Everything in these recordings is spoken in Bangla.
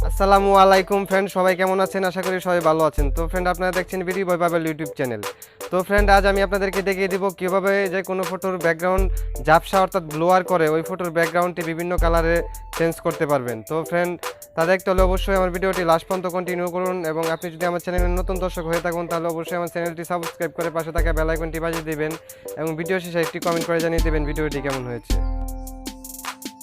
আসসালামু আলাইকুম ফ্রেন্ড, সবাই কেমন আছেন? আশা করি সবাই ভালো আছেন। তো ফ্রেন্ড, আপনারা দেখছেন ভিডিও বয় পাবেল ইউটিউব চ্যানেল। তো ফ্রেন্ড, আজ আমি আপনাদেরকে দেখিয়ে দিব কীভাবে যে কোনো ফটোর ব্যাকগ্রাউন্ড ঝাপসা অর্থাৎ ব্লোয়ার করে ওই ফটোর ব্যাকগ্রাউন্ডটি বিভিন্ন কালারে চেঞ্জ করতে পারবেন। তো ফ্রেন্ড, তা দেখতে হলে অবশ্যই আমার ভিডিওটি লাস্ট পর্যন্ত কন্টিনিউ করুন, এবং আপনি যদি আমার চ্যানেলের নতুন দর্শক হয়ে থাকুন তাহলে অবশ্যই আমার চ্যানেলটি সাবস্ক্রাইব করে পাশে থাকা বেল আইকনটি বাজিয়ে দিবেন, এবং ভিডিও শেষে একটি কমেন্ট করে জানিয়ে দেবেন ভিডিওটি কেমন হয়েছে।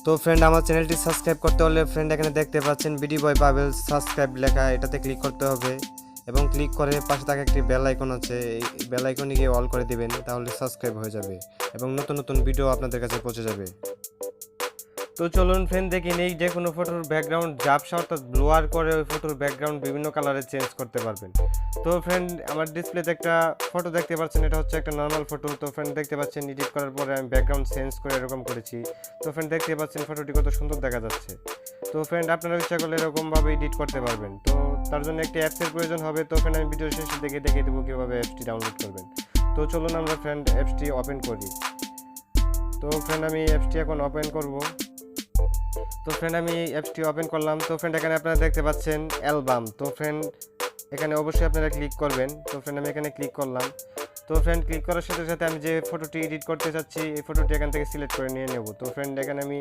তো ফ্রেন্ড, আমার চ্যানেলটি সাবস্ক্রাইব করতে হলে ফ্রেন্ড এখানে দেখতে পাচ্ছেন ভিডিও বয় পাবেল সাবস্ক্রাইব লেখা, এটাতে ক্লিক করতে হবে এবং ক্লিক করে পাশে থাকা একটি বেল আইকন আছে, এই বেল আইকনে গিয়ে অল করে দিবেন, তাহলে সাবস্ক্রাইব হয়ে যাবে এবং নতুন নতুন ভিডিও আপনাদের কাছে পৌঁছে যাবে। তো চলুন ফ্রেন্ড, দেখি নেই যে কোনো ফটোর ব্যাকগ্রাউন্ড ঝাপসা অর্থাৎ ব্লোয়ার করে ওই ফটোর ব্যাকগ্রাউন্ড বিভিন্ন কালারে চেঞ্জ করতে পারবেন। তো ফ্রেন্ড, আমার ডিসপ্লেতে একটা ফটো দেখতে পাচ্ছেন, এটা হচ্ছে একটা নর্মাল ফটো। তো ফ্রেন্ড, দেখতে পাচ্ছেন এডিট করার পরে আমি ব্যাকগ্রাউন্ড চেঞ্জ করে এরকম করেছি। তো ফ্রেন্ড, দেখতে পাচ্ছেন ফটোটি কত সুন্দর দেখা যাচ্ছে। তো ফ্রেন্ড, আপনারা ইচ্ছা করলে এরকমভাবে এডিট করতে পারবেন। তো তার জন্য একটি অ্যাপসের প্রয়োজন হবে। তো ফ্রেন্ড, আমি ভিডিও শেষে দেখিয়ে দেবো কীভাবে অ্যাপসটি ডাউনলোড করবেন। তো চলুন আমরা ফ্রেন্ড অ্যাপসটি ওপেন করি। তো ফ্রেন্ড, আমি অ্যাপসটি এখন ওপেন করব। তো ফ্রেন্ড, আমি অ্যাপসটি ওপেন করলাম। তো ফ্রেন্ড, এখানে আপনারা দেখতে পাচ্ছেন অ্যালবাম। তো ফ্রেন্ড, এখানে অবশ্যই আপনারা ক্লিক করবেন। তো ফ্রেন্ড, আমি এখানে ক্লিক করলাম। তো ফ্রেন্ড, ক্লিক করার সাথে সাথে আমি যে ফটোটি এডিট করতে চাচ্ছি এই ফটোটি এখান থেকে সিলেক্ট করে নিয়ে নেব। তো ফ্রেন্ড, এখানে আমি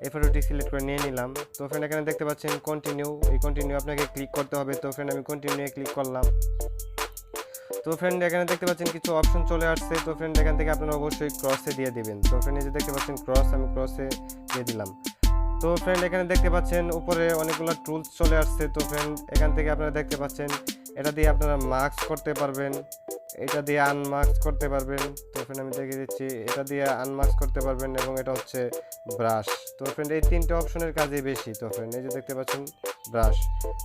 এই ফটোটি সিলেক্ট করে নিয়ে নিলাম। তো ফ্রেন্ড, এখানে দেখতে পাচ্ছেন কন্টিনিউ, এই কন্টিনিউ আপনাকে ক্লিক করতে হবে। তো ফ্রেন্ড, আমি কন্টিনিউ ক্লিক করলাম। তো ফ্রেন্ড, এখানে দেখতে পাচ্ছেন কিছু অপশন চলে আসছে। তো ফ্রেন্ড, এখান থেকে আপনারা অবশ্যই ক্রসে দিয়ে দিবেন। তো ফ্রেন্ড, এই যে দেখতে পাচ্ছেন ক্রস, আমি ক্রসে দিয়ে দিলাম। তো ফ্রেন্ড, এখানে দেখতে পাচ্ছেন উপরে অনেকগুলো টুলস চলে আসছে। তো ফ্রেন্ড, এখান থেকে আপনারা দেখতে পাচ্ছেন এটা দিয়ে আপনারা মাস্ক করতে পারবেন, এটা দিয়ে আনমাস্ক করতে পারবেন। তো ফ্রেন্ড, আমি দেখিয়ে দিচ্ছি, এটা দিয়ে আনমাস্ক করতে পারবেন, এবং এটা হচ্ছে ব্রাশ। তো ফ্রেন্ড, এই তিনটে অপশনের কাজই বেশি। তো ফ্রেন্ড, এই যে দেখতে পাচ্ছেন ব্রাশ।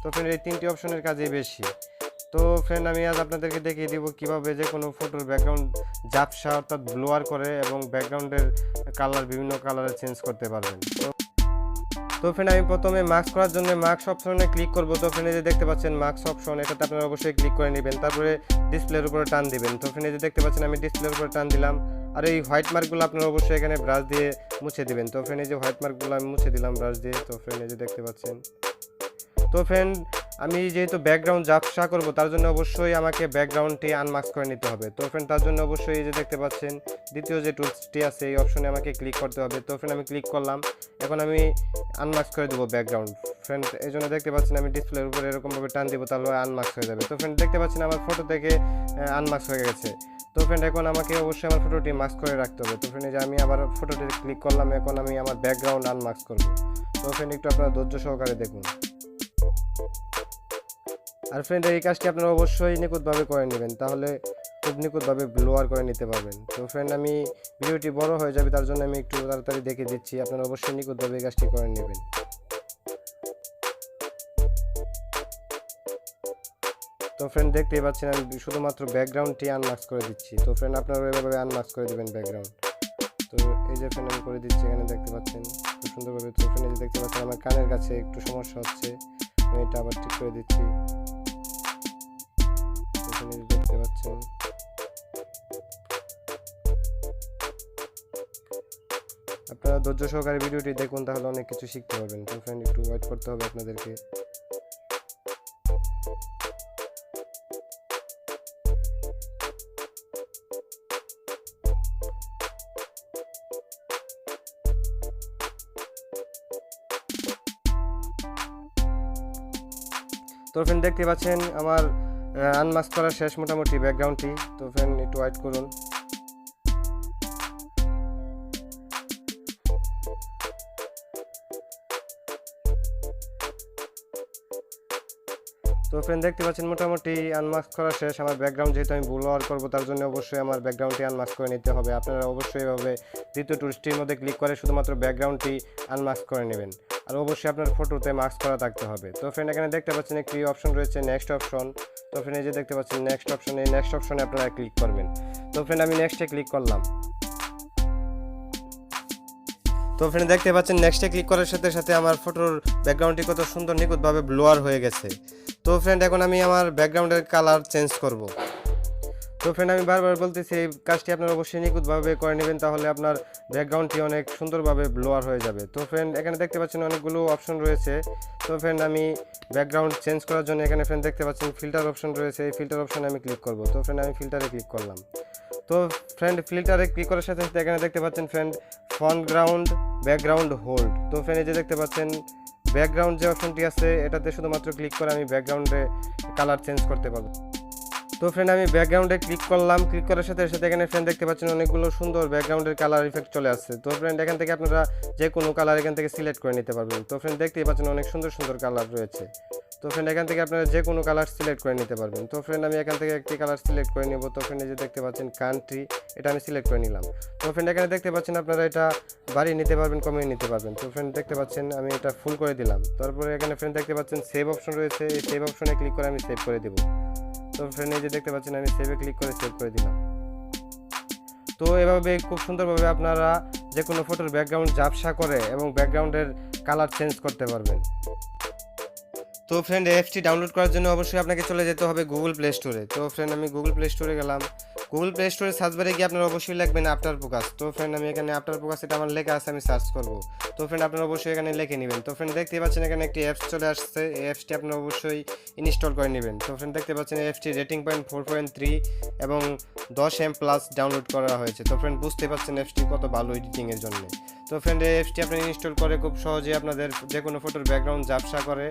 তো ফ্রেন্ড, এই তিনটি অপশনের কাজই বেশি। তো ফ্রেন্ড, আমি আজ আপনাদেরকে দেখিয়ে দিব কীভাবে যে কোনো ফটোর ব্যাকগ্রাউন্ড ঝাপসা অর্থাৎ ব্লোয়ার করে এবং ব্যাকগ্রাউন্ডের কালার বিভিন্ন কালারে চেঞ্জ করতে পারবেন। তো ফ্রেন্ড, আমি প্রথমে মাস্ক করার জন্য মাস্ক অপশনে ক্লিক করব। তো ফ্রেন্ড, এই যে দেখতে পাচ্ছেন মাস্ক অপশন, এটাতে আপনারা অবশ্যই ক্লিক করে নেবেন, তারপরে ডিসপ্লের উপরে টান দিবেন। তো ফ্রেন্ড, এই যে দেখতে পাচ্ছেন আমি ডিসপ্লের উপরে টান দিলাম, আর এই হোয়াইট মার্কগুলো আপনারা অবশ্যই এখানে ব্রাশ দিয়ে মুছে দিবেন। তো ফ্রেন্ড, এই যে হোয়াইট মার্কগুলো আমি মুছে দিলাম ব্রাশ দিয়ে। তো ফ্রেন্ড, এই যে দেখতে পাচ্ছেন। তো ফ্রেন্ড, আমি যেহেতু ব্যাকগ্রাউন্ড ঝাপসা করব তার জন্য অবশ্যই আমাকে ব্যাকগ্রাউন্ডটি আনমাস্ক করে নিতে হবে। তো ফ্রেন্ড, তার জন্য অবশ্যই এই যে দেখতে পাচ্ছেন দ্বিতীয় যে টুলসটি আছে এই অপশনে আমাকে ক্লিক করতে হবে। তো ফ্রেন্ড, আমি ক্লিক করলাম, এখন আমি আনমাস্ক করে দেবো ব্যাকগ্রাউন্ড। ফ্রেন্ড, এই জন্য দেখতে পাচ্ছেন আমি ডিসপ্লের উপরে এরকমভাবে টান দিব, তাহলে আনমাস্ক হয়ে যাবে। তো ফ্রেন্ড, দেখতে পাচ্ছেন আমার ফটো থেকে আনমাস্ক হয়ে গেছে। তো ফ্রেন্ড, এখন আমাকে অবশ্যই আমার ফটোটি মাস্ক করে রাখতে হবে। তো ফ্রেন্ড, এই যে আমি আবার ফটোটি ক্লিক করলাম, এখন আমি আমার ব্যাকগ্রাউন্ড আনমাস্ক করব। তো ফ্রেন্ড, একটু আপনারা ধৈর্য সহকারে দেখুন। আর ফ্রেন্ড, এই কাজটি আপনারা অবশ্যই নিখুঁতভাবে করে নেবেন, তাহলে খুব নিখুঁতভাবে ব্লোয়ার করে নিতে পারবেন। তো ফ্রেন্ড, আমি ভিডিওটি বড় হয়ে যাবে তার জন্য আমি একটু তাড়াতাড়ি দেখিয়ে দিচ্ছি, আপনারা অবশ্যই নিখুঁতভাবে এই কাজটি করে নেবেন। তো ফ্রেন্ড, দেখতেই পাচ্ছেন আমি শুধুমাত্র ব্যাকগ্রাউন্ডটি আনমাস্ক করে দিচ্ছি। তো ফ্রেন্ড, আপনারা এভাবে আনমাস্ক করে দেবেন ব্যাকগ্রাউন্ড। তো এই যে ফ্রেন্ড, আমি করে দিচ্ছি, এখানে দেখতে পাচ্ছেন খুব সুন্দরভাবে। তো ফ্রেন্ড, এই যে দেখতে পাচ্ছেন আমার কানের কাছে একটু সমস্যা হচ্ছে, আমি এটা আবার ঠিক করে দিচ্ছি। দেখতে পাচ্ছেন আপনারা ধৈর্য সহকারে ভিডিওটি দেখুন, তাহলে অনেক কিছু শিখতে পারবেন। তো ফ্রেন্ড, একটু ওয়েট করতে হবে আপনাদেরকে। তো ফ্রেন্ড, দেখতে পাচ্ছেন আমার আনমাস্ক করা শেষ মোটামুটি ব্যাকগ্রাউন্ডটি। তো ফ্রেন্ড, একটু ওয়েট করুন। তো ফ্রেন্ড, দেখতে পাচ্ছেন মোটামুটি আনমাস্ক করা শেষ আমার ব্যাকগ্রাউন্ড। যেহেতু আমি ব্লোয়ার করবো তার জন্য অবশ্যই আমার ব্যাকগ্রাউন্ডটি আনমাস্ক করে নিতে হবে। আপনারা অবশ্যই এভাবে দ্বিতীয় টুলসটির মধ্যে ক্লিক করে শুধুমাত্র ব্যাকগ্রাউন্ডটি আনমাস্ক করে নেবেন, আর অবশ্যই আপনার ফটোতে মাস্ক করা থাকতে হবে। তো ফ্রেন্ড, এখানে দেখতে পাচ্ছেন একটি অপশন রয়েছে নেক্সট অপশন। তো ফ্রেন্ড, এই যে দেখতে পাচ্ছেন নেক্সট অপশন, এই নেক্সট অপশনে আপনারা ক্লিক করবেন। তো ফ্রেন্ড, আমি নেক্সটে ক্লিক করলাম। তো ফ্রেন্ড, দেখতে পাচ্ছেন নেক্সটে ক্লিক করার সাথে সাথে আমার ফটোর ব্যাকগ্রাউন্ডটি কত সুন্দর নিখুঁতভাবে ব্লোয়ার হয়ে গেছে। তো ফ্রেন্ড, এখন আমি আমার ব্যাকগ্রাউন্ডের কালার চেঞ্জ করব। তো ফ্রেন্ড আমি বারবার বলতেছি এই কাজটি আপনারা অবশ্যই নিখুঁতভাবে করে নেবেন, তাহলে আপনার ব্যাকগ্রাউন্ডটি অনেক সুন্দরভাবে ব্লোয়ার হয়ে যাবে। তো ফ্রেন্ড এখানে দেখতে পাচ্ছেন অনেকগুলো অপশন রয়েছে। তো ফ্রেন্ড আমি ব্যাকগ্রাউন্ড চেঞ্জ করার জন্য এখানে ফ্রেন্ড দেখতে পাচ্ছেন ফিল্টার অপশন রয়েছে, এই ফিল্টার অপশনে আমি ক্লিক করব। তো ফ্রেন্ড আমি ফিল্টারে ক্লিক করলাম। তো ফ্রেন্ড ফিল্টারে ক্লিক করার সাথে সাথে এখানে দেখতে পাচ্ছেন ফ্রেন্ড ফরগ্রাউন্ড ব্যাকগ্রাউন্ড হোল্ড। তো ফ্রেন্ড এই যে দেখতে পাচ্ছেন ব্যাকগ্রাউন্ড যে অপশনটি আছে এটাতে শুধুমাত্র ক্লিক করে আমি ব্যাকগ্রাউন্ডে কালার চেঞ্জ করতে পারবো। তো ফ্রেন্ড আমি ব্যাকগ্রাউন্ডে ক্লিক করলাম, ক্লিক করার সাথে সাথে এখানে ফ্রেন্ড দেখতে পাচ্ছেন অনেকগুলো সুন্দর ব্যাকগ্রাউন্ডের কালার ইফেক্ট চলে আসছে। তো ফ্রেন্ড এখান থেকে আপনারা যে কোনো কালার এখান থেকে সিলেক্ট করে নিতে পারবেন। তো ফ্রেন্ড দেখতেই পাচ্ছেন অনেক সুন্দর সুন্দর কালার রয়েছে। তো ফ্রেন্ড এখান থেকে আপনারা যে কোনো কালার সিলেক্ট করে নিতে পারবেন। তো ফ্রেন্ড আমি এখান থেকে একটি কালার সিলেক্ট করে নেব। তো ফ্রেন্ড এই যে দেখতে পাচ্ছেন কান্ট্রি, এটা আমি সিলেক্ট করে নিলাম। তো ফ্রেন্ড এখানে দেখতে পাচ্ছেন আপনারা এটা বাড়িয়ে নিতে পারবেন, কমিয়ে নিতে পারবেন। তো ফ্রেন্ড দেখতে পাচ্ছেন আমি এটা ফুল করে দিলাম। তারপরে এখানে ফ্রেন্ড দেখতে পাচ্ছেন সেভ অপশন রয়েছে, এই সেভ অপশনে ক্লিক করে আমি সেভ করে দেবো। তো ফ্রেন্ড এই যে দেখতে পাচ্ছেন আমি সেভে ক্লিক করে সেভ করে দিলাম। তো এভাবে খুব সুন্দরভাবে আপনারা যে কোনো ফটোর ব্যাকগ্রাউন্ড ঝাপসা করে এবং ব্যাকগ্রাউন্ডের কালার চেঞ্জ করতে পারবেন। তো ফ্রেন্ড অ্যাপসটি ডাউনলোড করার জন্য অবশ্যই আপনাকে চলে যেতে হবে গুগল প্লে স্টোরে। তো ফ্রেন্ড আমি গুগল প্লে স্টোরে গেলাম। গুগল প্লে স্টোরে সার্চ বারে গিয়ে আপনারা অবশ্যই লিখবেন আফটার ফোকাস। তো ফ্রেন্ড আমি এখানে আফটার ফোকাস এটা আমার লেখা আছে, আমি সার্চ করব। তো ফ্রেন্ড আপনারা অবশ্যই এখানে লিখে নেবেন। তো ফ্রেন্ড দেখতেই পাচ্ছেন এখানে একটি অ্যাপস চলে আসছে, এই অ্যাপসটি আপনারা অবশ্যই ইনস্টল করে নেবেন। তো ফ্রেন্ড দেখতে পাচ্ছেন এই অ্যাপসটি রেটিং পয়েন্ট 4.3 এবং 10M+ ডাউনলোড করা হয়েছে। তো ফ্রেন্ড বুঝতে পারছেন অ্যাপসটি কত ভালো এডিটিংয়ের জন্য। তো ফ্রেন্ড এই অ্যাপসটি আপনি ইনস্টল করে খুব সহজে আপনাদের যে কোনো ফটোর ব্যাকগ্রাউন্ড ঝাপসা করে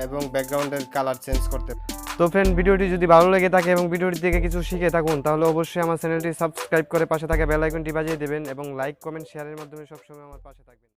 এবং ব্যাকগ্রাউন্ডের কালার চেঞ্জ করতে। তো ফ্রেন্ড ভিডিওটি যদি ভালো লেগে থাকে এবং ভিডিওটি থেকে কিছু শিখে থাকুন তাহলে অবশ্যই আমার চ্যানেলটি সাবস্ক্রাইব করে পাশে থাকা বেল আইকনটি বাজিয়ে দেবেন এবং লাইক কমেন্ট শেয়ারের মাধ্যমে সবসময় আমার পাশে থাকবেন।